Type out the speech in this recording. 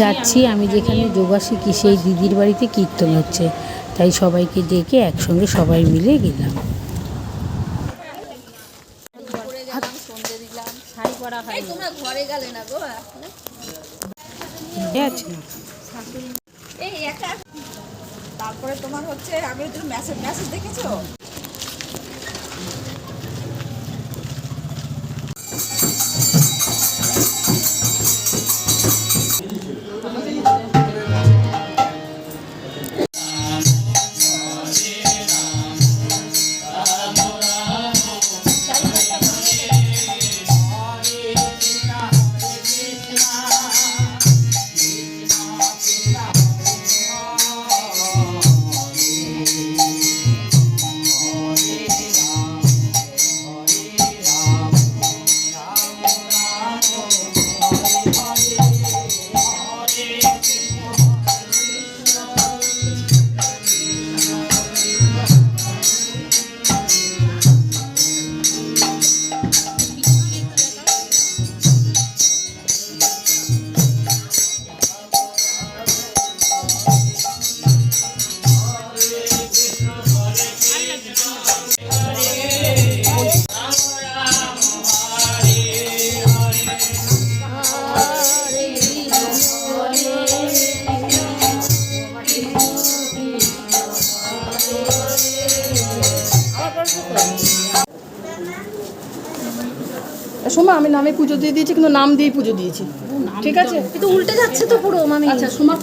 যাচ্ছি আমি যেখানে যোগা শিখি সেই দিদির বাড়িতে কীর্তন হচ্ছে, তাই সবাইকে ডেকে একসঙ্গে সবাই মিলে গেলাম। তারপরে তোমার হচ্ছে আমি মেসেজ দেখেছো? সোমা আমি নামে পুজো দিয়ে দিয়েছি, কিন্তু নাম দিয়েই পুজো দিয়েছি, ঠিক আছে? কিন্তু উল্টে যাচ্ছে তো পুরো মামি। আচ্ছা সোমার